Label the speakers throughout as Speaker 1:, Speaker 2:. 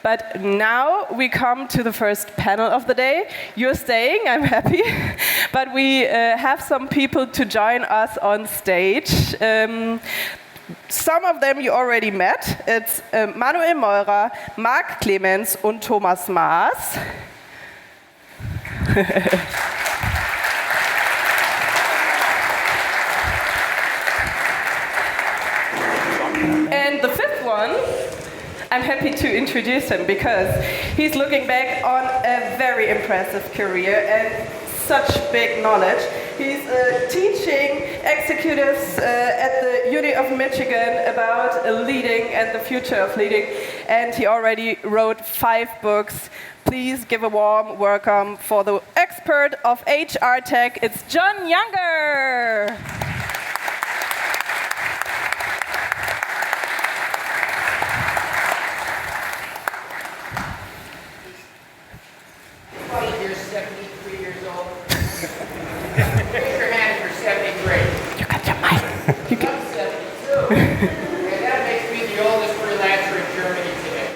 Speaker 1: But now we come to the first panel of the day. You're staying, I'm happy. But we have some people to join us on stage. Some of them you already met. It's Manuel Meurer, Marc Clemens und Thomas Maas. And the fifth one, I'm happy to introduce him because he's looking back on a very impressive career and such big knowledge. He's teaching executives at the Uni of Michigan about leading and the future of leading, and he already wrote 5 books. Please give a warm welcome for the expert of HR tech. It's Jon Younger.
Speaker 2: You're 73 years old. Raise your hand if you're 73.
Speaker 1: You got your mic.
Speaker 2: I'm 72. And that makes me the oldest freelancer in Germany today.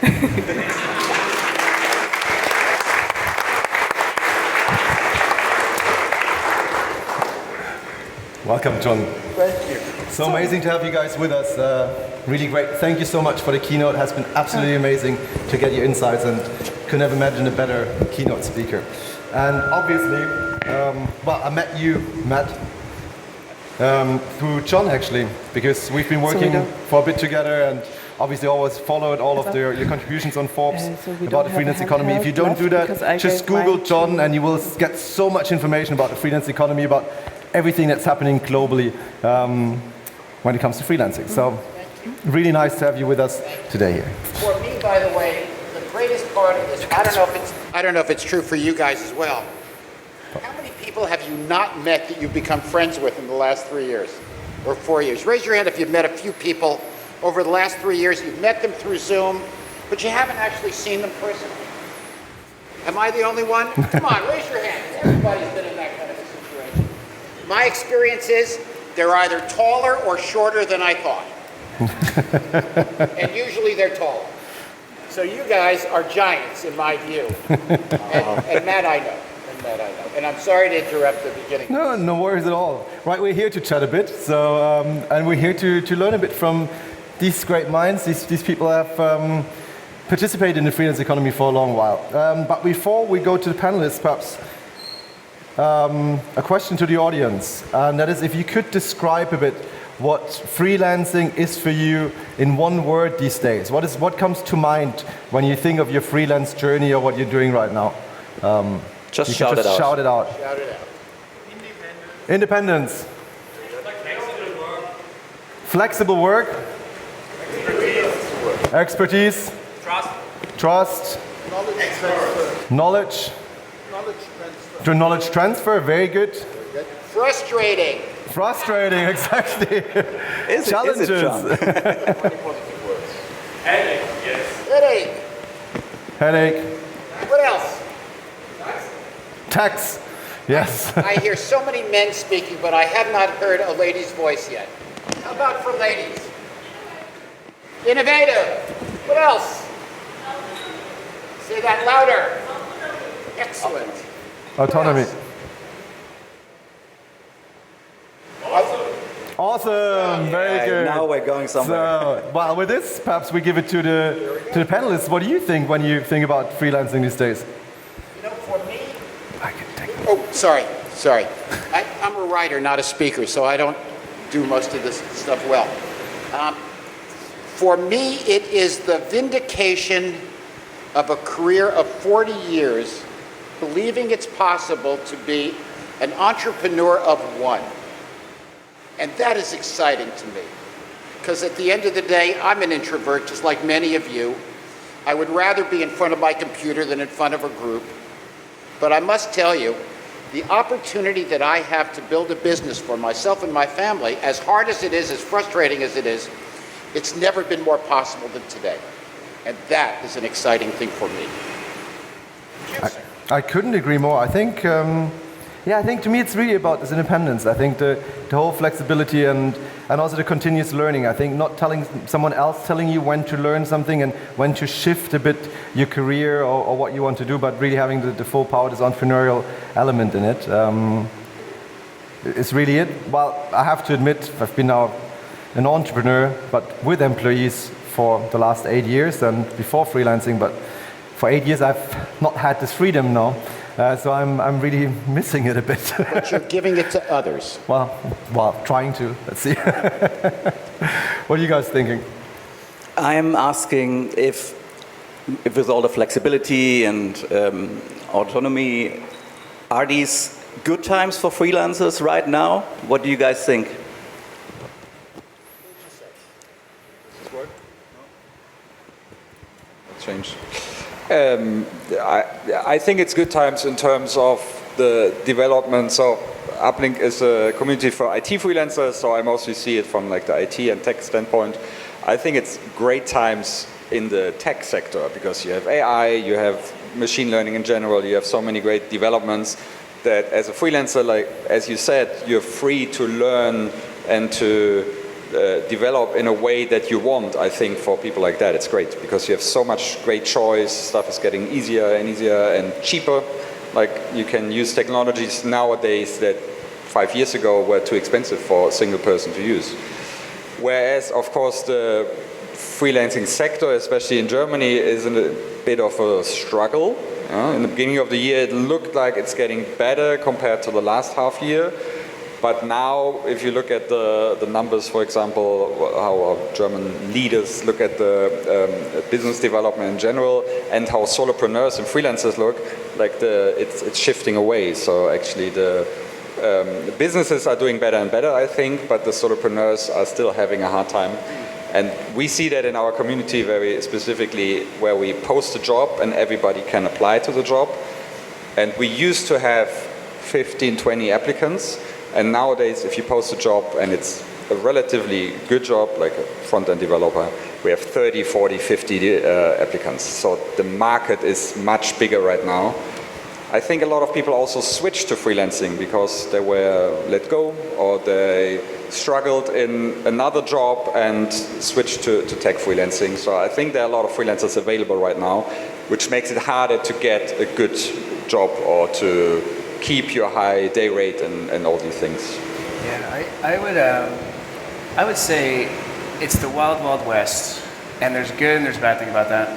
Speaker 3: Welcome, Jon.
Speaker 2: Thank you.
Speaker 3: So amazing to have you guys with us. Really great. Thank you so much for the keynote. It has been absolutely amazing to get your insights, and could never imagine a better keynote speaker. And obviously, well, I met you, Matt, through Jon actually, because we've been working for a bit together, and obviously always followed all of your contributions on Forbes about the freelance economy. If you don't do that, just Google Jon and you will get so much information about the freelance economy, about everything that's happening globally when it comes to freelancing. So really nice to have you with us today here.
Speaker 2: For me, by the way, the greatest part of this, I don't know if it's true for you guys as well. How many people have you not met that you've become friends with in the last 3 years or 4 years? Raise your hand if you've met a few people over the last 3 years. You've met them through Zoom, but you haven't actually seen them personally. Am I the only one? Come on, raise your hand. Everybody's been in that kind of a situation. My experience is they're either taller or shorter than I thought. And usually they're taller. So you guys are giants in my view. And Matt, I know. And I'm sorry to interrupt the beginning.
Speaker 3: No, no worries at all. Right, we're here to chat a bit, so and we're here to learn a bit from these great minds. These people have participated in the freelance economy for a long while. But before we go to the panelists, perhaps a question to the audience, and that is if you could describe a bit what freelancing is for you in one word these days. What comes to mind when you think of your freelance journey or what you're doing right now?
Speaker 4: Just shout it out.
Speaker 3: Shout it out.
Speaker 2: Shout it out.
Speaker 3: Independence. Flexible work. Expertise. Trust. Knowledge. Knowledge transfer. Very good.
Speaker 2: Frustrating.
Speaker 3: Frustrating, exactly. Challenges.
Speaker 2: Headache, yes.
Speaker 3: Headache.
Speaker 2: What else?
Speaker 3: Tax. Yes.
Speaker 2: I hear so many men speaking, but I have not heard a lady's voice yet. How about for ladies? Innovative. What else? Say that louder. Excellent.
Speaker 3: Autonomy. Awesome, very good.
Speaker 4: Now we're going somewhere.
Speaker 3: So, well, with this, perhaps we give it to the panelists. What do you think when you think about freelancing these days?
Speaker 2: You know, for me... Oh, sorry. I'm a writer, not a speaker, so I don't do most of this stuff well. For me, it is the vindication of a career of 40 years, believing it's possible to be an entrepreneur of one. And that is exciting to me, because at the end of the day, I'm an introvert, just like many of you. I would rather be in front of my computer than in front of a group. But I must tell you, the opportunity that I have to build a business for myself and my family, as hard as it is, as frustrating as it is, it's never been more possible than today. And that is an exciting thing for me.
Speaker 3: I couldn't agree more. I think, Yeah, I think to me it's really about this independence. I think the whole flexibility and also the continuous learning. I think not telling someone else telling you when to learn something and when to shift a bit your career or what you want to do, but really having the full power, this entrepreneurial element in it. It's really it. Well, I have to admit, I've been now an entrepreneur, but with employees for the last 8 years and before freelancing, but for 8 years I've not had this freedom now. So I'm really missing it a bit.
Speaker 2: But you're giving it to others.
Speaker 3: Well, trying to. Let's see. What are you guys thinking?
Speaker 4: I'm asking if with all the flexibility and autonomy, are these good times for freelancers right now? What do you guys think?
Speaker 5: Change. I think it's good times in terms of the development. So Uplink is a community for IT freelancers, so I mostly see it from like the IT and tech standpoint. I think it's great times in the tech sector because you have AI, you have machine learning in general, you have so many great developments that as a freelancer, like as you said, you're free to learn and to develop in a way that you want. I think for people like that it's great because you have so much great choice, stuff is getting easier and cheaper. Like you can use technologies nowadays that 5 years ago were too expensive for a single person to use. Whereas of course the freelancing sector, especially in Germany, is in a bit of a struggle. In the beginning of the year it looked like it's getting better compared to the last half year. But now, if you look at the numbers, for example, how our German leaders look at the business development in general, and how solopreneurs and freelancers look, like it's shifting away. So actually, the businesses are doing better and better, I think, but the solopreneurs are still having a hard time. And we see that in our community very specifically, where we post a job and everybody can apply to the job. And we used to have 15, 20 applicants. And nowadays, if you post a job and it's a relatively good job, like a front-end developer, we have 30, 40, 50 applicants. So the market is much bigger right now. I think a lot of people also switched to freelancing because they were let go or they struggled in another job and switched to tech freelancing. So I think there are a lot of freelancers available right now, which makes it harder to get a good job or to keep your high day rate and all these things.
Speaker 6: Yeah, I would say it's the wild, wild west, and there's good and there's bad thing about that.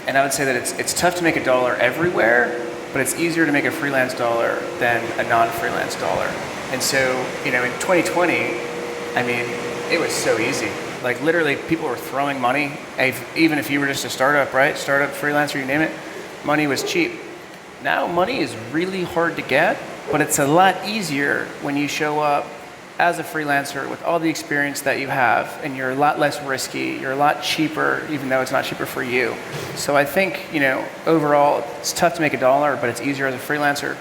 Speaker 6: And I would say that it's tough to make a dollar everywhere, but it's easier to make a freelance dollar than a non-freelance dollar. And so, in 2020, I mean, it was so easy. Like literally, people were throwing money. Even if you were just a startup, right? Startup, freelancer, you name it, money was cheap. Now money is really hard to get, but it's a lot easier when you show up as a freelancer with all the experience that you have, and you're a lot less risky, you're a lot cheaper, even though it's not cheaper for you. So I think, overall, it's tough to make a dollar, but it's easier as a freelancer.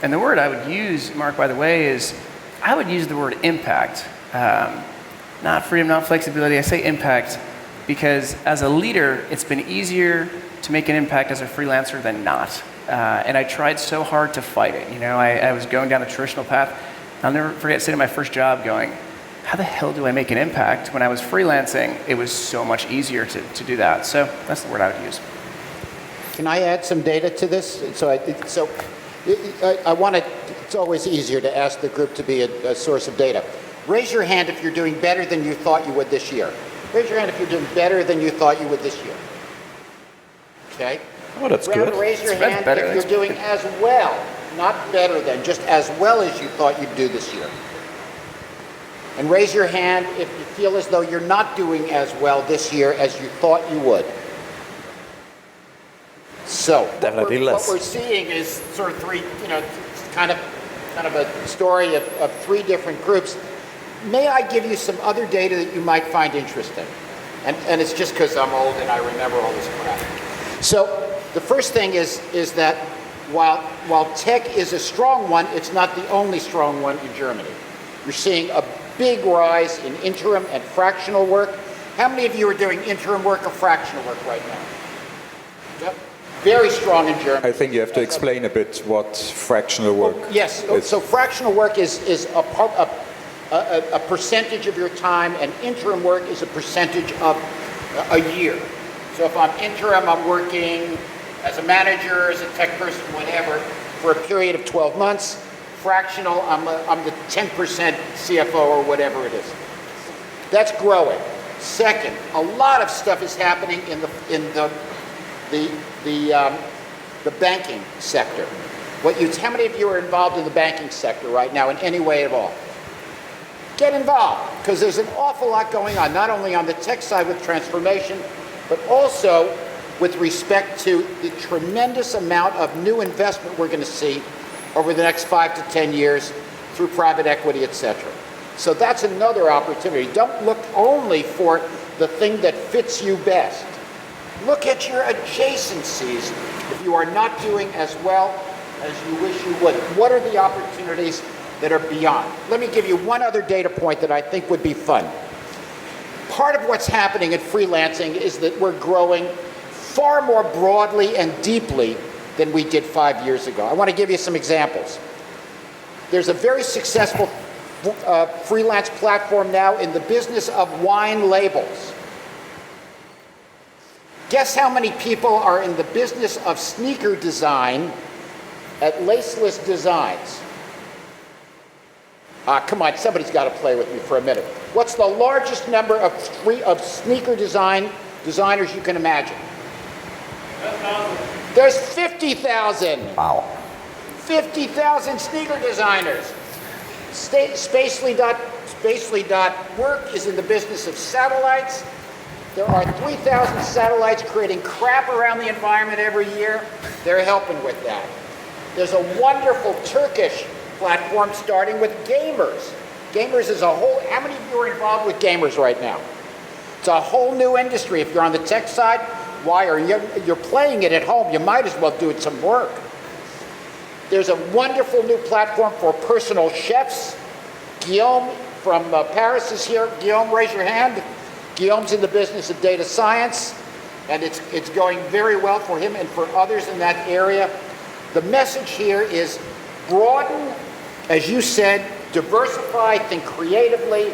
Speaker 6: And the word I would use, Mark, by the way, is I would use the word impact. Not freedom, not flexibility, I say impact, because as a leader, it's been easier to make an impact as a freelancer than not. And I tried so hard to fight it. I was going down the traditional path. I'll never forget sitting at my first job going, how the hell do I make an impact? When I was freelancing, it was so much easier to do that. So that's the word I would use.
Speaker 2: Can I add some data to this? I want to, it's always easier to ask the group to be a source of data. Raise your hand if you're doing better than you thought you would this year. Raise your hand if you're doing better than you thought you would this year. Okay?
Speaker 4: Oh, that's good.
Speaker 2: Raise your hand if you're doing as well, not better than, just as well as you thought you'd do this year. And raise your hand if you feel as though you're not doing as well this year as you thought you would. So, what we're seeing is sort of three, kind of a story of three different groups. May I give you some other data that you might find interesting? And it's just because I'm old and I remember all this crap. So, the first thing is that while tech is a strong one, it's not the only strong one in Germany. You're seeing a big rise in interim and fractional work. How many of you are doing interim work or fractional work right now? Yep. very strong in Germany.
Speaker 5: I think you have to explain a bit what fractional work
Speaker 2: Yes,
Speaker 5: is.
Speaker 2: so fractional work is a percentage of your time, and interim work is a percentage of a year. So if I'm interim, I'm working as a manager, as a tech person, whatever, for a period of 12 months. Fractional, I'm the 10% CFO or whatever it is. That's growing. Second, a lot of stuff is happening in the banking sector. How many of you are involved in the banking sector right now in any way at all? Get involved, because there's an awful lot going on, not only on the tech side with transformation, but also with respect to the tremendous amount of new investment we're going to see over the next 5 to 10 years through private equity, etc. So that's another opportunity. Don't look only for the thing that fits you best. Look at your adjacencies if you are not doing as well as you wish you would. What are the opportunities that are beyond? Let me give you one other data point that I think would be fun. Part of what's happening in freelancing is that we're growing far more broadly and deeply than we did 5 years ago. I want to give you some examples. There's a very successful freelance platform now in the business of wine labels. Guess how many people are in the business of sneaker design at Laceless Designs? Come on, somebody's got to play with me for a minute. What's the largest number of sneaker designers you can imagine?
Speaker 7: 10,000.
Speaker 2: There's 50,000.
Speaker 3: Wow.
Speaker 2: 50,000 sneaker designers. Spacely.work is in the business of satellites. There are 3,000 satellites creating crap around the environment every year. They're helping with that. There's a wonderful Turkish platform starting with gamers. Gamers is a whole, how many of you are involved with gamers right now? It's a whole new industry. If you're on the tech side, why are you're playing it at home? You might as well do it some work. There's a wonderful new platform for personal chefs. Guillaume from Paris is here. Guillaume, raise your hand. Guillaume's in the business of data science, and it's going very well for him and for others in that area. The message here is broaden, as you said, diversify, think creatively,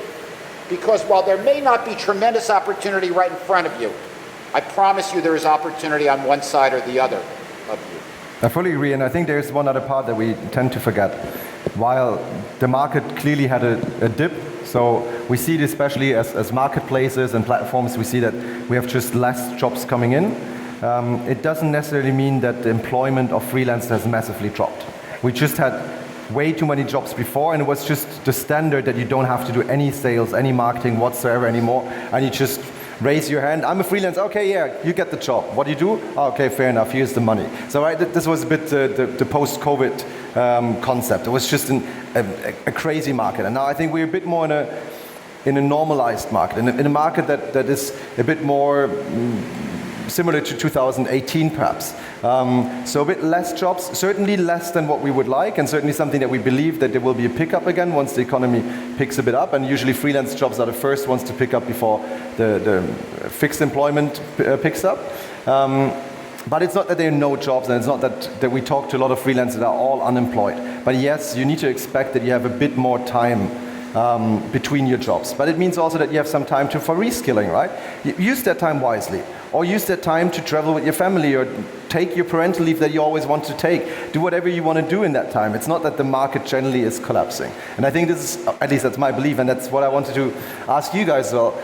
Speaker 2: because while there may not be tremendous opportunity right in front of you, I promise you there is opportunity on one side or the other of you.
Speaker 3: I fully agree, and I think there's one other part that we tend to forget. While the market clearly had a dip, so we see it especially as marketplaces and platforms, we see that we have just less jobs coming in. It doesn't necessarily mean that the employment of freelancers has massively dropped. We just had way too many jobs before, and it was just the standard that you don't have to do any sales, any marketing whatsoever anymore, and you just raise your hand. I'm a freelancer. Okay, yeah, you get the job. What do you do? Oh, okay, fair enough. Here's the money. So this was a bit the post-COVID concept. It was just a crazy market, and now I think we're a bit more in a normalized market, in a market that is a bit more similar to 2018 perhaps. So a bit less jobs, certainly less than what we would like, and certainly something that we believe that there will be a pickup again once the economy picks a bit up, and usually freelance jobs are the first ones to pick up before the fixed employment picks up. But it's not that there are no jobs, and it's not that we talk to a lot of freelancers that are all unemployed. But yes, you need to expect that you have a bit more time between your jobs. But it means also that you have some time for reskilling, right? Use that time wisely. Or use that time to travel with your family, or take your parental leave that you always want to take. Do whatever you want to do in that time. It's not that the market generally is collapsing. And I think this is, at least that's my belief, and that's what I wanted to ask you guys as well.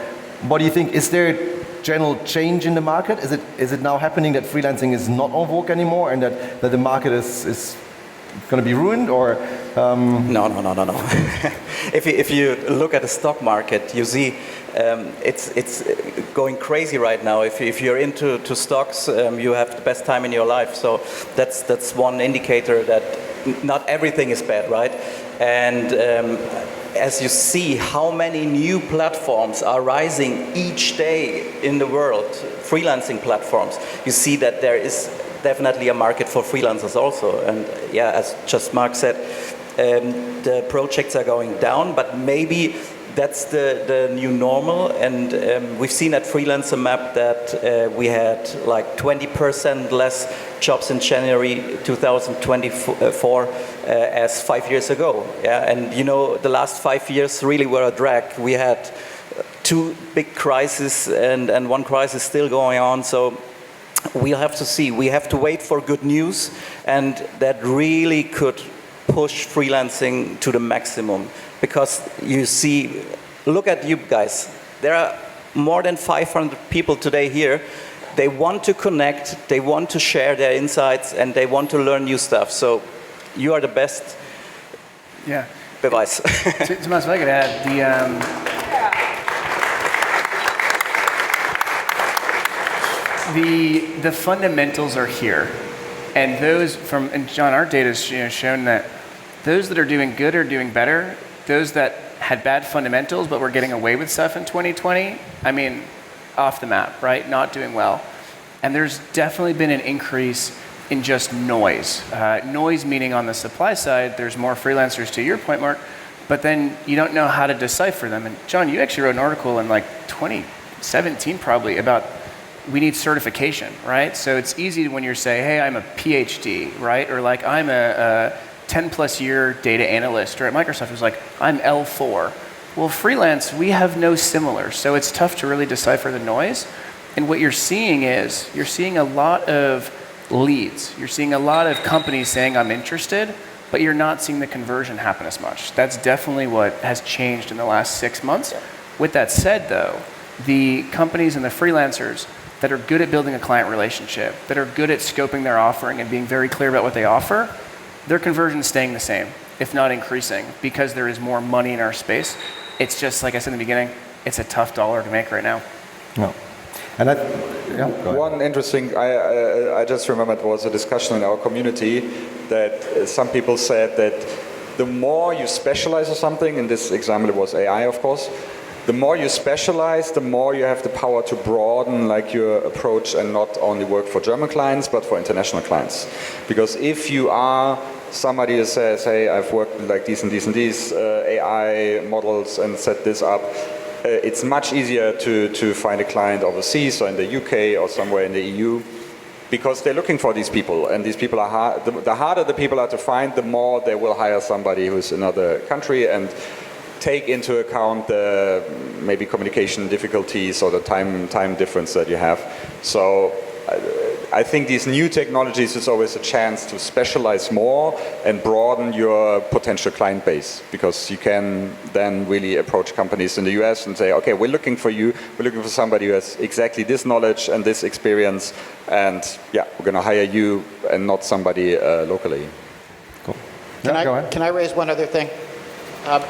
Speaker 3: What do you think? Is there a general change in the market? Is it now happening that freelancing is not en vogue anymore, and that the market is going to be ruined, or?
Speaker 4: No. If you look at the stock market, you see it's going crazy right now. If you're into stocks, you have the best time in your life. So that's one indicator that not everything is bad, right? And as you see how many new platforms are rising each day in the world, freelancing platforms, you see that there is definitely a market for freelancers also. And yeah, as just Marc said, the projects are going down, but maybe that's the new normal, and we've seen at Freelancer Map that we had like 20% less jobs in January 2024 as 5 years ago. Yeah, and you know, the last 5 years really were a drag. We had 2 big crises and one crisis still going on. So we'll have to see. We have to wait for good news, and that really could push freelancing to the maximum. Because you see, look at you guys. There are more than 500 people today here. They want to connect, they want to share their insights, and they want to learn new stuff. So you are the best.
Speaker 6: Yeah.
Speaker 4: Beweis.
Speaker 6: Thomas, if I could add, the fundamentals are here, and those and Jon, our data has shown that those that are doing good are doing better. Those that had bad fundamentals but were getting away with stuff in 2020, I mean, off the map, right? Not doing well. And there's definitely been an increase in just noise. Noise meaning on the supply side, there's more freelancers, to your point, Marc, but then you don't know how to decipher them. And Jon, you actually wrote an article in like 2017 probably about we need certification, right? So it's easy when you say, hey, I'm a PhD, right? Or like I'm a 10 plus year data analyst, or at Microsoft, it was like, I'm L4. Well, freelance, we have no similar, so it's tough to really decipher the noise. And what you're seeing is, you're seeing a lot of leads. You're seeing a lot of companies saying, I'm interested, but you're not seeing the conversion happen as much. That's definitely what has changed in the last 6 months. With that said, though, the companies and the freelancers that are good at building a client relationship, that are good at scoping their offering and being very clear about what they offer, their conversion is staying the same, if not increasing, because there is more money in our space. It's just, like I said in the beginning, it's a tough dollar to make right now.
Speaker 3: No. And
Speaker 5: one interesting, I just remembered, was a discussion in our community that some people said that the more you specialize or something, in this example it was AI, of course, the more you specialize, the more you have the power to broaden like your approach and not only work for German clients, but for international clients. Because if you are somebody that says, hey, I've worked with like these and these and these AI models and set this up, it's much easier to find a client overseas or in the UK or somewhere in the EU, because they're looking for these people, and these people are hard. The harder the people are to find, the more they will hire somebody who's in another country and take into account the maybe communication difficulties or the time difference that you have. So I think these new technologies is always a chance to specialize more and broaden your potential client base, because you can then really approach companies in the US and say, okay, we're looking for you, we're looking for somebody who has exactly this knowledge and this experience, and yeah, we're going to hire you and not somebody locally.
Speaker 3: Cool.
Speaker 2: Can I raise one other thing? I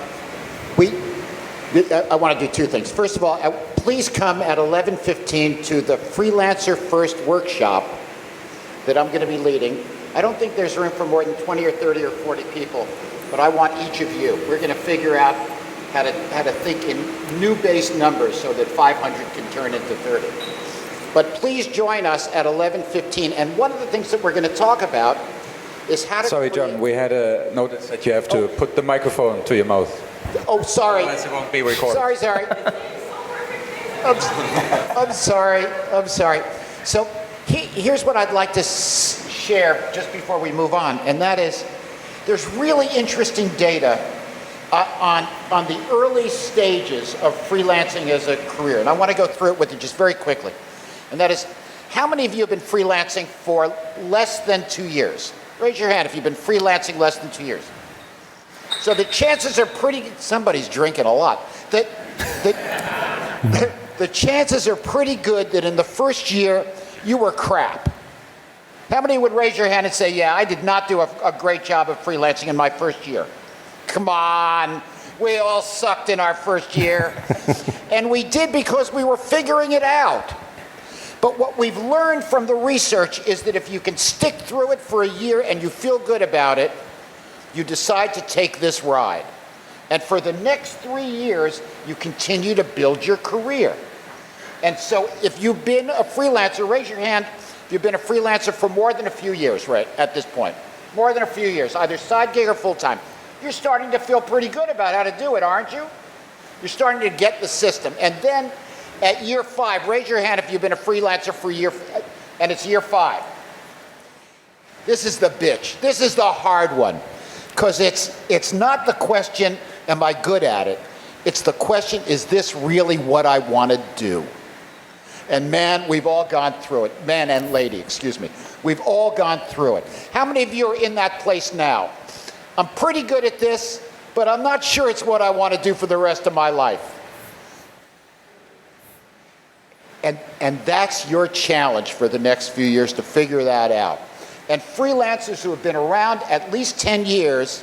Speaker 2: want to do two things. First of all, please come at 11:15 to the Freelancer First workshop that I'm going to be leading. I don't think there's room for more than 20 or 30 or 40 people, but I want each of you. We're going to figure out how to think in new base numbers so that 500 can turn into 30. But please join us at 11:15. And one of the things that we're going to talk about is how to
Speaker 5: Sorry, Jon, we had a notice that you have to put the microphone to your mouth.
Speaker 2: Oh, sorry.
Speaker 5: Otherwise it won't be recorded.
Speaker 2: Sorry. I'm sorry. So here's what I'd like to share just before we move on, and that is there's really interesting data on the early stages of freelancing as a career, and I want to go through it with you just very quickly. And that is, how many of you have been freelancing for less than 2 years? Raise your hand if you've been freelancing less than 2 years. So the chances are somebody's drinking a lot. The chances are pretty good that in the first year you were crap. How many would raise your hand and say, yeah, I did not do a great job of freelancing in my first year? Come on, we all sucked in our first year. And we did because we were figuring it out. But what we've learned from the research is that if you can stick through it for a year and you feel good about it, you decide to take this ride. And for the next 3 years, you continue to build your career. And so if you've been a freelancer, raise your hand if you've been a freelancer for more than a few years, right, at this point. More than a few years, either side gig or full-time. You're starting to feel pretty good about how to do it, aren't you? You're starting to get the system. And then at year 5, raise your hand if you've been a freelancer for and it's year 5. This is the bitch. This is the hard one. Because it's not the question, am I good at it? It's the question, is this really what I want to do? And man, we've all gone through it. Man and lady, excuse me. We've all gone through it. How many of you are in that place now? I'm pretty good at this, but I'm not sure it's what I want to do for the rest of my life. And that's your challenge for the next few years, to figure that out. And freelancers who have been around at least 10 years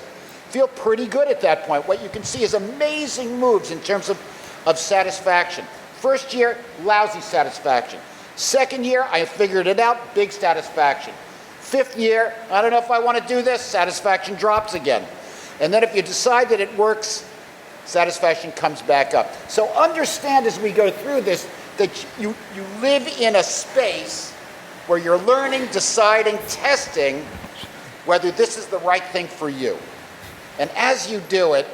Speaker 2: feel pretty good at that point. What you can see is amazing moves in terms of satisfaction. First year, lousy satisfaction. Second year, I figured it out, big satisfaction. 5th year, I don't know if I want to do this, satisfaction drops again. And then if you decide that it works, satisfaction comes back up. So understand as we go through this that you live in a space where you're learning, deciding, testing whether this is the right thing for you. And as you do it,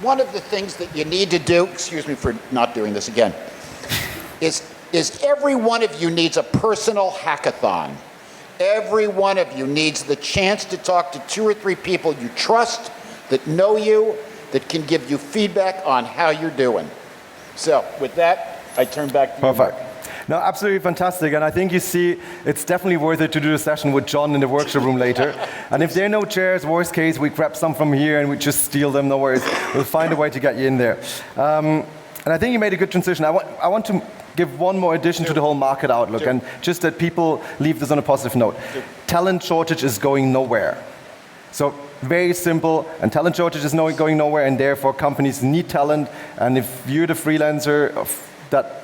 Speaker 2: one of the things that you need to do, excuse me for not doing this again, is every one of you needs a personal hackathon. Every one of you needs the chance to talk to 2 or 3 people you trust, that know you, that can give you feedback on how you're doing. So with that, I turn back to you, Mark.
Speaker 3: No, absolutely fantastic. And I think you see, it's definitely worth it to do a session with Jon in the workshop room later. And if there are no chairs, worst case, we grab some from here and we just steal them, no worries. We'll find a way to get you in there. And I think you made a good transition. I want to give one more addition to the whole market outlook, and just that people leave this on a positive note. Talent shortage is going nowhere. So very simple, and talent shortage is going nowhere, and therefore companies need talent. And if you're the freelancer that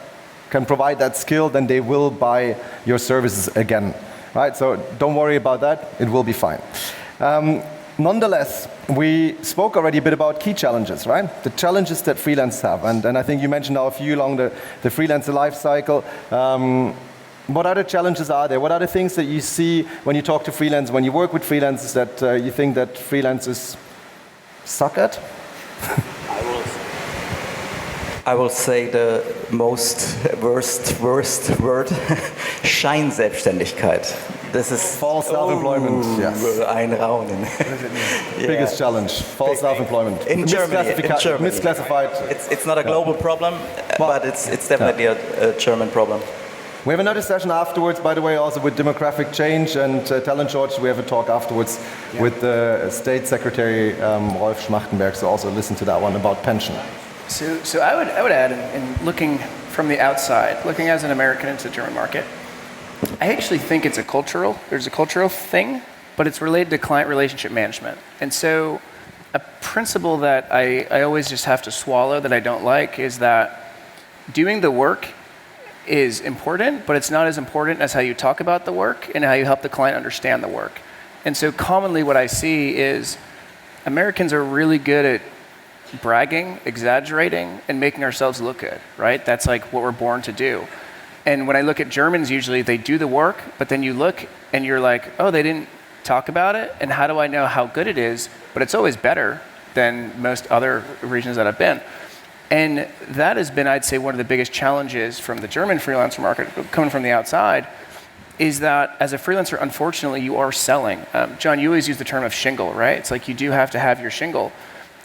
Speaker 3: can provide that skill, then they will buy your services again, right? So don't worry about that, it will be fine. Nonetheless, we spoke already a bit about key challenges, right? The challenges that freelancers have, and I think you mentioned now a few along the freelancer life cycle. What other challenges are there? What are the things that you see when you talk to freelancers, when you work with freelancers, that you think that freelancers suck at?
Speaker 4: I will say the most worst word, Scheinselbstständigkeit. This is
Speaker 3: false self-employment. Yes.
Speaker 4: Ein Raunen.
Speaker 3: Biggest challenge, false self-employment.
Speaker 4: In Germany.
Speaker 3: Misclassified.
Speaker 4: It's not a global problem, but it's definitely a German problem.
Speaker 3: We have another session afterwards, by the way, also with demographic change and talent shortage. We have a talk afterwards with the State Secretary Rolf Schmachtenberg, so also listen to that one about pension.
Speaker 6: So I would add, in looking from the outside, looking as an American into the German market, I actually think there's a cultural thing, but it's related to client relationship management. And so a principle that I always just have to swallow that I don't like is that doing the work is important, but it's not as important as how you talk about the work and how you help the client understand the work. And so commonly what I see is Americans are really good at bragging, exaggerating, and making ourselves look good, right? That's like what we're born to do. And when I look at Germans, usually they do the work, but then you look and you're like, oh, they didn't talk about it, and how do I know how good it is? But it's always better than most other regions that I've been. And that has been, I'd say, one of the biggest challenges from the German freelancer market, coming from the outside, is that as a freelancer, unfortunately, you are selling. Jon, you always use the term of shingle, right? It's like you do have to have your shingle.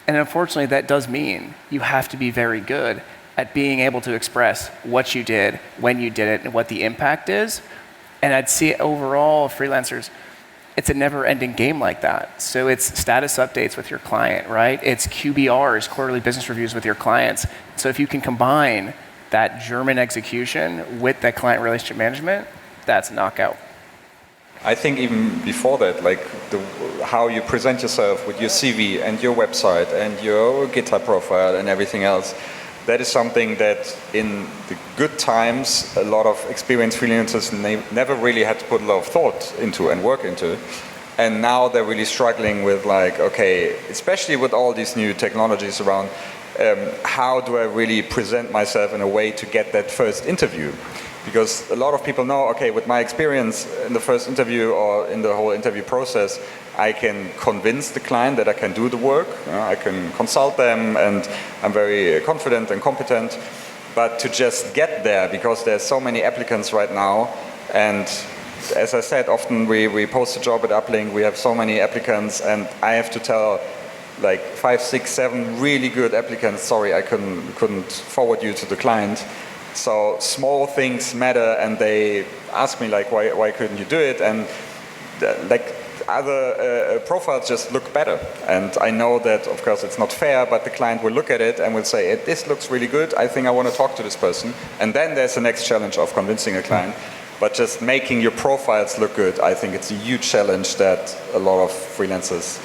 Speaker 6: And unfortunately, that does mean you have to be very good at being able to express what you did, when you did it, and what the impact is. And I'd see overall freelancers, it's a never-ending game like that. So it's status updates with your client, right? It's QBRs, quarterly business reviews with your clients. So if you can combine that German execution with that client relationship management, that's a knockout.
Speaker 5: I think even before that, like how you present yourself with your CV and your website and your GitHub profile and everything else, that is something that in the good times, a lot of experienced freelancers never really had to put a lot of thought into and work into. And now they're really struggling with like, okay, especially with all these new technologies around, how do I really present myself in a way to get that first interview? Because a lot of people know, okay, with my experience in the first interview or in the whole interview process, I can convince the client that I can do the work. I can consult them, and I'm very confident and competent. But to just get there, because there's so many applicants right now, and as I said, often we post a job at Uplink, we have so many applicants, and I have to tell like 5, 6, 7 really good applicants, sorry, I couldn't forward you to the client. So small things matter, and they ask me like, why couldn't you do it? And like other profiles just look better. And I know that, of course, it's not fair, but the client will look at it and will say, this looks really good, I think I want to talk to this person. And then there's the next challenge of convincing a client. But just making your profiles look good, I think it's a huge challenge that a lot of freelancers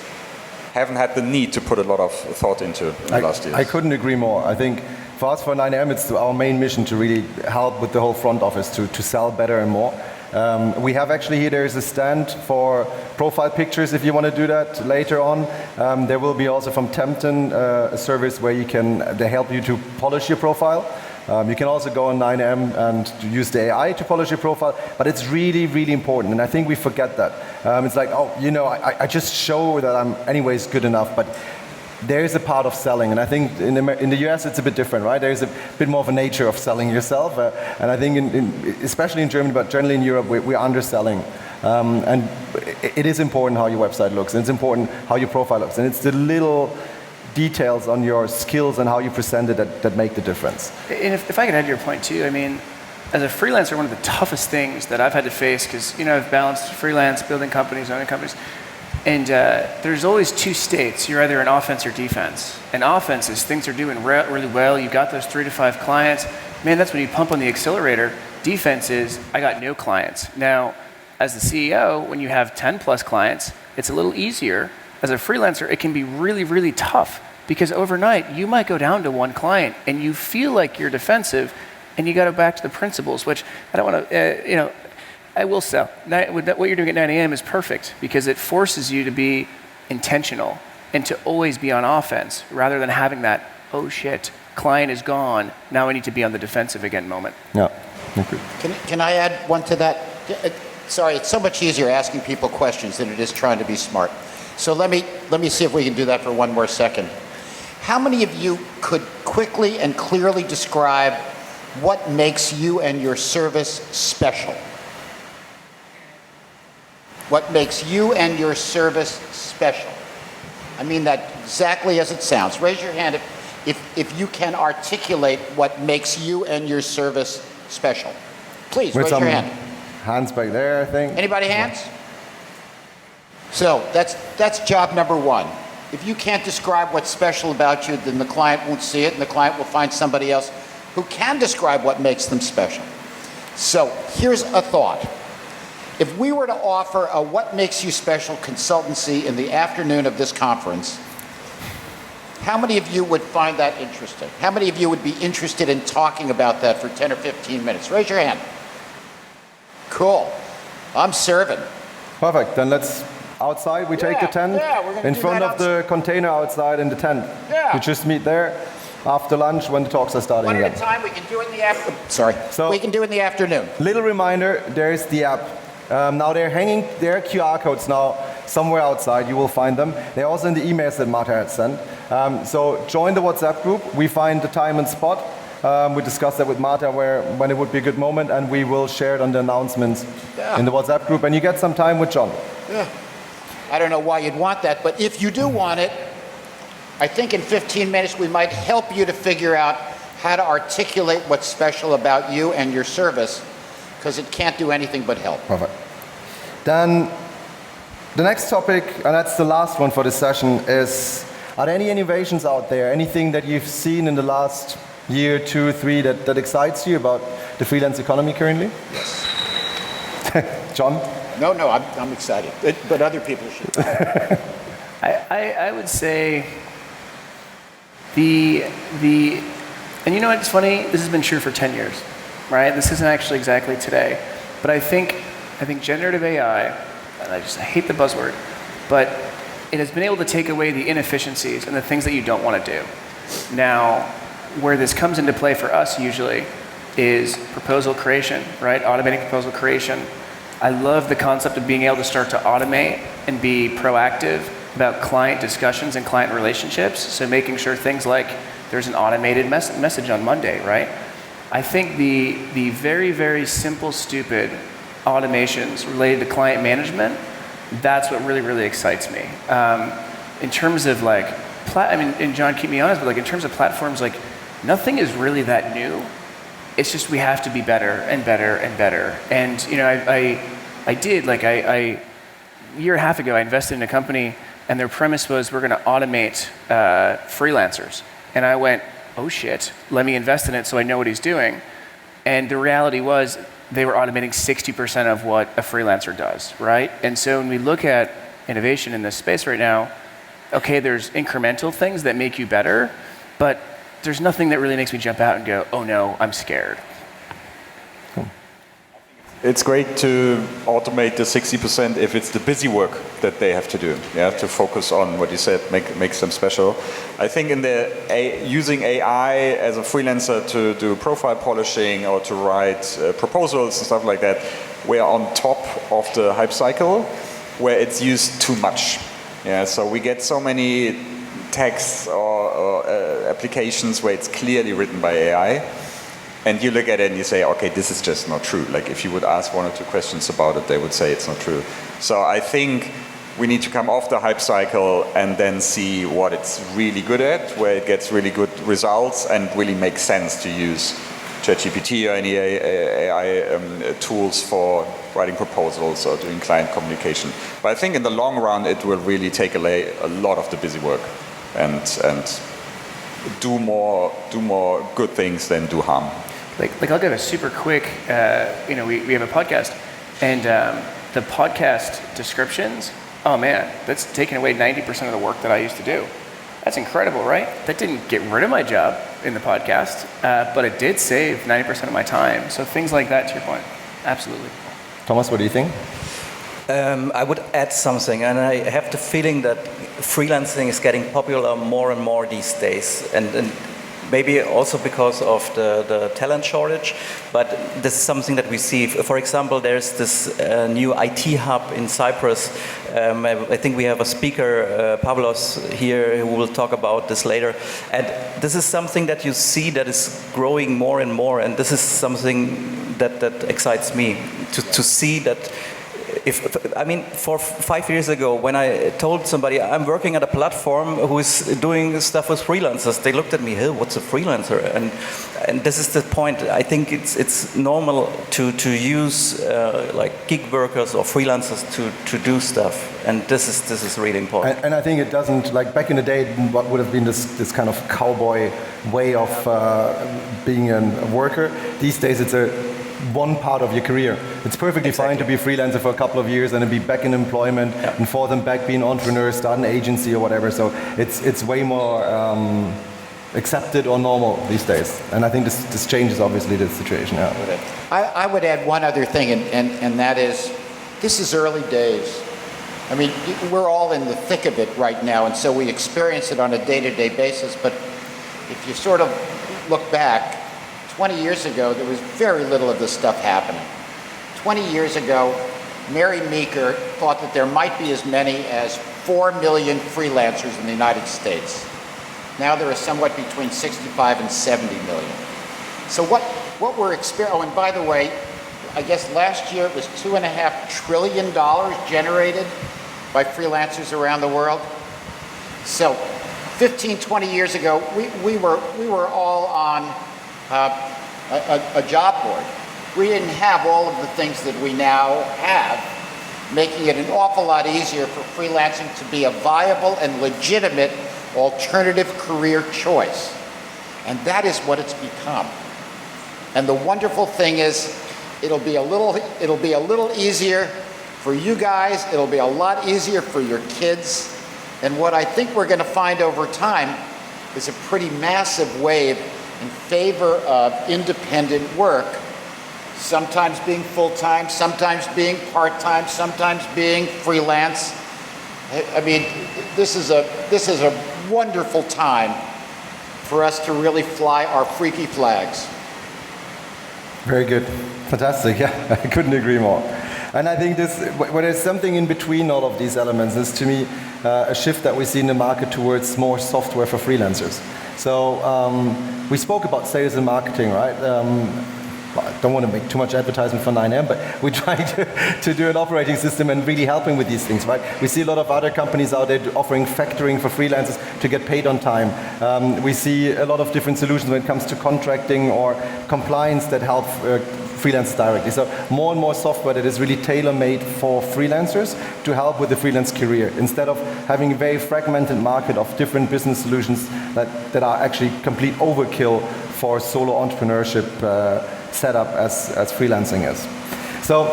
Speaker 5: haven't had the need to put a lot of thought into in the last years.
Speaker 3: I couldn't agree more. I think for us, for 9am, it's our main mission to really help with the whole front office to sell better and more. We have actually here, there's a stand for profile pictures if you want to do that later on. There will be also from Tempton a service where they help you to polish your profile. You can also go on 9am and use the AI to polish your profile, but it's really, really important, and I think we forget that. It's like, I just show that I'm anyways good enough, but there is a part of selling, and I think in the US it's a bit different, right? There's a bit more of a nature of selling yourself, and I think especially in Germany, but generally in Europe, we're underselling. And it is important how your website looks, and it's important how your profile looks, and it's the little details on your skills and how you present it that make the difference.
Speaker 6: And if I could add to your point too, I mean, as a freelancer, one of the toughest things that I've had to face, because I've balanced freelance, building companies, owning companies, and there's always two states. You're either in offense or defense. And offense is things are doing really well. You got those 3 to 5 clients. Man, that's when you pump on the accelerator. Defense is, I got no clients. Now, as the CEO, when you have 10 plus clients, it's a little easier. As a freelancer, it can be really, really tough, because overnight you might go down to 1 client and you feel like you're defensive, and you got to go back to the principles, which I don't want to, I will sell. What you're doing at 9 a.m. is perfect, because it forces you to be intentional and to always be on offense rather than having that, oh shit, client is gone, now I need to be on the defensive again moment.
Speaker 3: Yeah, okay.
Speaker 2: Can I add one to that? Sorry, it's so much easier asking people questions than it is trying to be smart. So let me see if we can do that for one more second. How many of you could quickly and clearly describe what makes you and your service special? What makes you and your service special? I mean that exactly as it sounds. Raise your hand if you can articulate what makes you and your service special. Please, raise your hand.
Speaker 3: Hands back there, I think.
Speaker 2: Anybody hands? So that's job number 1. If you can't describe what's special about you, then the client won't see it, and the client will find somebody else who can describe what makes them special. So here's a thought. If we were to offer a What Makes You Special consultancy in the afternoon of this conference, how many of you would find that interesting? How many of you would be interested in talking about that for 10 or 15 minutes? Raise your hand. Cool. I'm serving.
Speaker 3: Perfect. Then let's outside. We take the tent in front of the container outside in the tent.
Speaker 2: Yeah.
Speaker 3: We just meet there after lunch when the talks are starting
Speaker 2: One
Speaker 3: again.
Speaker 2: at a time. We can do it in the afternoon. Sorry.
Speaker 3: So,
Speaker 2: we can do it in the afternoon.
Speaker 3: Little reminder, there's the app. Now they're hanging their QR codes now somewhere outside. You will find them. They're also in the emails that Marta had sent. So join the WhatsApp group. We find the time and spot. We discussed that with Marta when it would be a good moment, and we will share it on the announcements in the WhatsApp group. And you get some time with Jon.
Speaker 2: Yeah. I don't know why you'd want that, but if you do want it, I think in 15 minutes we might help you to figure out how to articulate what's special about you and your service, because it can't do anything but help.
Speaker 3: Perfect. Then the next topic, and that's the last one for this session, is, are there any innovations out there, anything that you've seen in the last year, 2, 3 that excites you about the freelance economy currently?
Speaker 2: Yes.
Speaker 3: Jon?
Speaker 2: No, I'm excited, but other people should.
Speaker 6: I would say and you know what's funny? This has been true for 10 years, right? This isn't actually exactly today, but I think generative AI, and I hate the buzzword, but it has been able to take away the inefficiencies and the things that you don't want to do. Now, where this comes into play for us usually is proposal creation, right? Automating proposal creation. I love the concept of being able to start to automate and be proactive about client discussions and client relationships. So making sure things like there's an automated message on Monday, right? I think the very, very simple, stupid automations related to client management, that's what really, really excites me. In terms of like, and Jon, keep me honest, but like in terms of platforms, like nothing is really that new. It's just we have to be better and better and better. And you know, I did, like a year and a half ago, I invested in a company and their premise was we're gonna automate freelancers. And I went, oh shit, let me invest in it so I know what he's doing. And the reality was they were automating 60% of what a freelancer does, right? And so when we look at innovation in this space right now, okay, there's incremental things that make you better, but there's nothing that really makes me jump out and go, oh no, I'm scared.
Speaker 5: It's great to automate the 60% if it's the busy work that they have to do. Yeah, to focus on what you said makes them special. I think in using AI as a freelancer to do profile polishing or to write proposals and stuff like that, we're on top of the hype cycle where it's used too much. Yeah, so we get so many texts or applications where it's clearly written by AI. And you look at it and you say, okay, this is just not true. Like if you would ask one or two questions about it, they would say it's not true. So I think we need to come off the hype cycle and then see what it's really good at, where it gets really good results and really makes sense to use ChatGPT or any AI tools for writing proposals or doing client communication. But I think in the long run, it will really take away a lot of the busy work and do more good things than do harm.
Speaker 6: Like I'll give a super quick, we have a podcast, and the podcast descriptions, oh man, that's taken away 90% of the work that I used to do. That's incredible, right? That didn't get rid of my job in the podcast, but it did save 90% of my time. So things like that, to your point, absolutely.
Speaker 3: Thomas, what do you think?
Speaker 4: I would add something, and I have the feeling that freelancing is getting popular more and more these days, and maybe also because of the talent shortage, but this is something that we see. For example, there's this new IT hub in Cyprus. I think we have a speaker, Pavlos, here who will talk about this later. And this is something that you see that is growing more and more, and this is something that excites me, to see that. For 5 years ago, when I told somebody I'm working at a platform who is doing stuff with freelancers, they looked at me, hey, what's a freelancer? And this is the point. I think it's normal to use like gig workers or freelancers to do stuff, and this is really important.
Speaker 3: And I think it doesn't, like back in the day, what would have been this kind of cowboy way of being a worker. These days, it's one part of your career. It's perfectly fine to be a freelancer for a couple of years and then be back in employment, and for them back be an entrepreneur, start an agency or whatever. So it's way more accepted or normal these days. And I think this changes obviously the situation. Yeah.
Speaker 2: I would add one other thing, and that is, this is early days. I mean, we're all in the thick of it right now, and so we experience it on a day-to-day basis. But if you sort of look back, 20 years ago, there was very little of this stuff happening. 20 years ago, Mary Meeker thought that there might be as many as 4 million freelancers in the United States. Now there are somewhat between 65 and 70 million. So what we're experiencing, oh, and by the way, I guess last year it was $2.5 trillion generated by freelancers around the world. So 15, 20 years ago, we were all on a job board. We didn't have all of the things that we now have, making it an awful lot easier for freelancing to be a viable and legitimate alternative career choice. And that is what it's become. And the wonderful thing is, it'll be a little easier for you guys, it'll be a lot easier for your kids. And what I think we're going to find over time is a pretty massive wave in favor of independent work, sometimes being full-time, sometimes being part-time, sometimes being freelance. I mean, this is a wonderful time for us to really fly our freaky flags.
Speaker 3: Very good. Fantastic. Yeah, I couldn't agree more. And I think when there's something in between all of these elements, is to me a shift that we see in the market towards more software for freelancers. So we spoke about sales and marketing, right? I don't want to make too much advertisement for 9M, but we try to do an operating system and really helping with these things, right? We see a lot of other companies out there offering factoring for freelancers to get paid on time. We see a lot of different solutions when it comes to contracting or compliance that help freelancers directly. So more and more software that is really tailor-made for freelancers to help with the freelance career, instead of having a very fragmented market of different business solutions that are actually complete overkill for solo entrepreneurship setup as freelancing is. So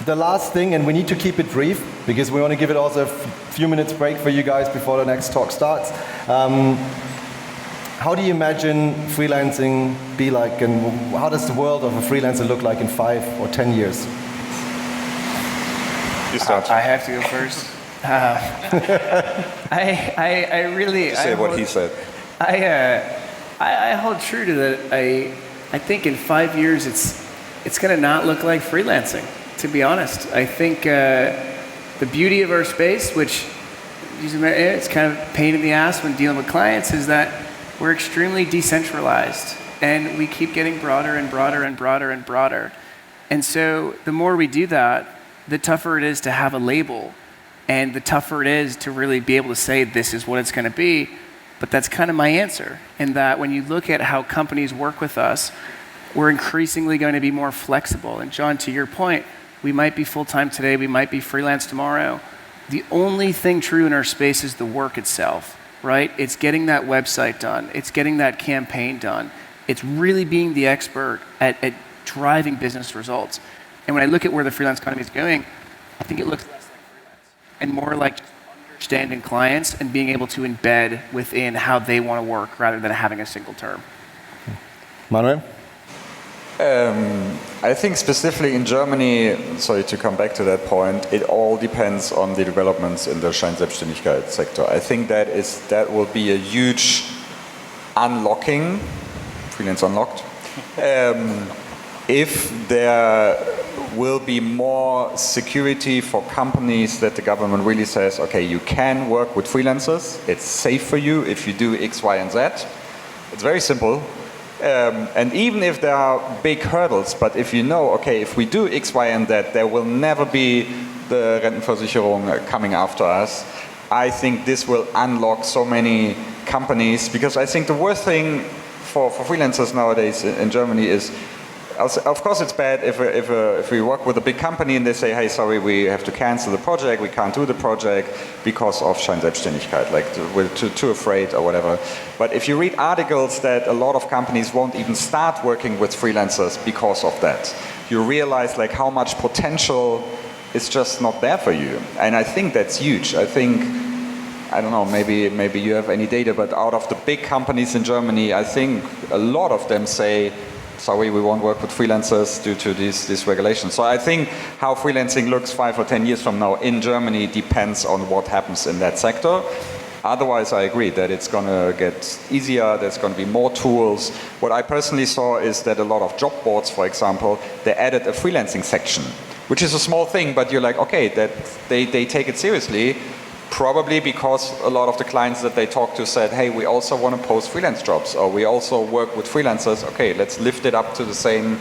Speaker 3: the last thing, and we need to keep it brief because we want to give it also a few minutes break for you guys before the next talk starts. How do you imagine freelancing be like, and how does the world of a freelancer look like in 5 or 10 years?
Speaker 5: You start.
Speaker 6: I have to go first. I really...
Speaker 5: Say what he said.
Speaker 6: I hold true to that. I think in 5 years it's going to not look like freelancing, to be honest. I think the beauty of our space, which it's kind of a pain in the ass when dealing with clients, is that we're extremely decentralized and we keep getting broader and broader and broader and broader. And so the more we do that, the tougher it is to have a label and the tougher it is to really be able to say this is what it's going to be. But that's kind of my answer, in that when you look at how companies work with us, we're increasingly going to be more flexible. And Jon, to your point, we might be full-time today, we might be freelance tomorrow. The only thing true in our space is the work itself, right? It's getting that website done. It's getting that campaign done. It's really being the expert at driving business results. And when I look at where the freelance economy is going, I think it looks less like freelance and more like just understanding clients and being able to embed within how they want to work rather than having a single term.
Speaker 3: Manuel?
Speaker 5: I think specifically in Germany, sorry to come back to that point, it all depends on the developments in the Scheinselbstständigkeit sector. I think that will be a huge unlocking, freelance unlocked, if there will be more security for companies that the government really says, okay, you can work with freelancers, it's safe for you if you do X, Y, and Z. It's very simple. And even if there are big hurdles, but if you know, okay, if we do X, Y, and Z, there will never be the Rentenversicherung coming after us. I think this will unlock so many companies, because I think the worst thing for freelancers nowadays in Germany is, of course it's bad if we work with a big company and they say, hey, sorry, we have to cancel the project, we can't do the project because of Scheinselbstständigkeit, like we're too afraid or whatever. But if you read articles that a lot of companies won't even start working with freelancers because of that, you realize like how much potential is just not there for you. And I think that's huge. I think, I don't know, maybe you have any data, but out of the big companies in Germany, I think a lot of them say, sorry, we won't work with freelancers due to these regulations. So I think how freelancing looks 5 or 10 years from now in Germany depends on what happens in that sector. Otherwise, I agree that it's going to get easier, there's going to be more tools. What I personally saw is that a lot of job boards, for example, they added a freelancing section, which is a small thing, but you're like, okay, that they take it seriously. Probably because a lot of the clients that they talk to said, hey, we also want to post freelance jobs, or we also work with freelancers. Okay, let's lift it up to the same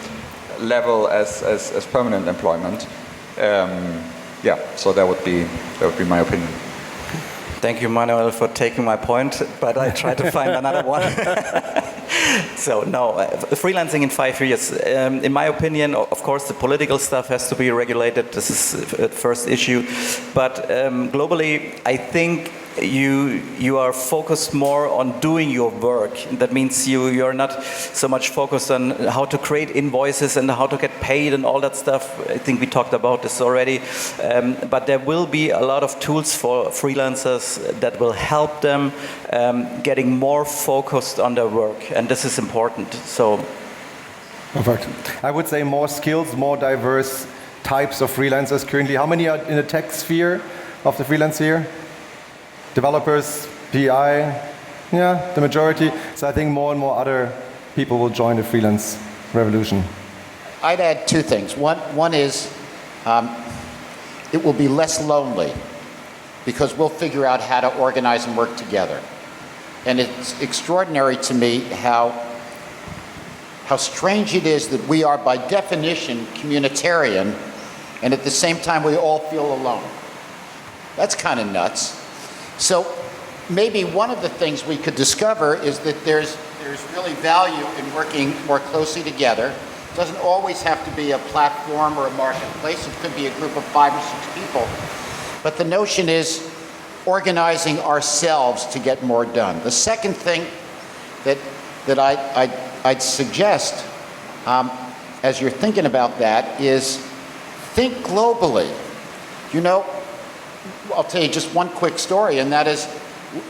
Speaker 5: level as permanent employment. Yeah, so that would be my opinion.
Speaker 4: Thank you, Manuel, for taking my point, but I try to find another one. So, no, freelancing in 5 years. In my opinion, of course, the political stuff has to be regulated. This is the first issue. But globally, I think you are focused more on doing your work. That means you're not so much focused on how to create invoices and how to get paid and all that stuff. I think we talked about this already. But there will be a lot of tools for freelancers that will help them getting more focused on their work. And this is important. So,
Speaker 3: perfect. I would say more skills, more diverse types of freelancers currently. How many are in the tech sphere of the freelance here? Developers, PI, the majority. So I think more and more other people will join the freelance revolution.
Speaker 2: I'd add two things. One is it will be less lonely because we'll figure out how to organize and work together. And it's extraordinary to me how strange it is that we are by definition communitarian, and at the same time we all feel alone. That's kind of nuts. So maybe one of the things we could discover is that there's really value in working more closely together. It doesn't always have to be a platform or a marketplace. It could be a group of 5 or 6 people. But the notion is organizing ourselves to get more done. The second thing that I'd suggest as you're thinking about that is think globally. You know, I'll tell you just one quick story, and that is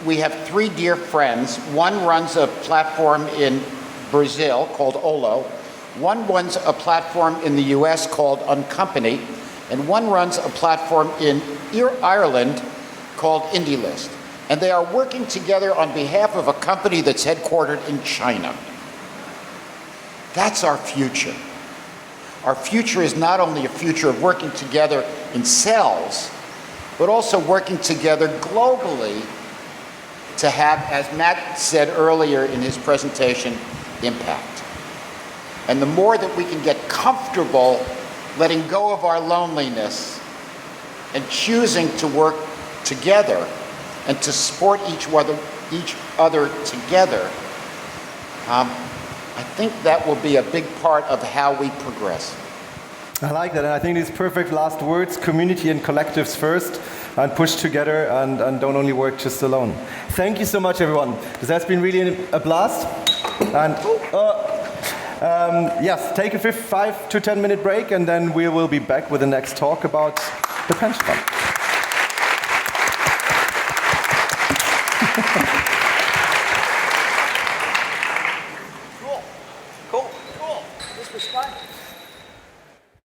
Speaker 2: we have 3 dear friends. One runs a platform in Brazil called Olo. One runs a platform in the US called Uncompany. And one runs a platform in Ireland called IndieList. And they are working together on behalf of a company that's headquartered in China. That's our future. Our future is not only a future of working together in cells, but also working together globally to have, as Matt said earlier in his presentation, impact. And the more that we can get comfortable letting go of our loneliness and choosing to work together and to support each other together, I think that will be a big part of how we progress.
Speaker 3: I like that, and I think these perfect last words, community and collectives first, and push together and don't only work just alone. Thank you so much, everyone. This has been really a blast. And yes, take a 5 to 10 minute break, and then we will be back with the next talk about the pension fund.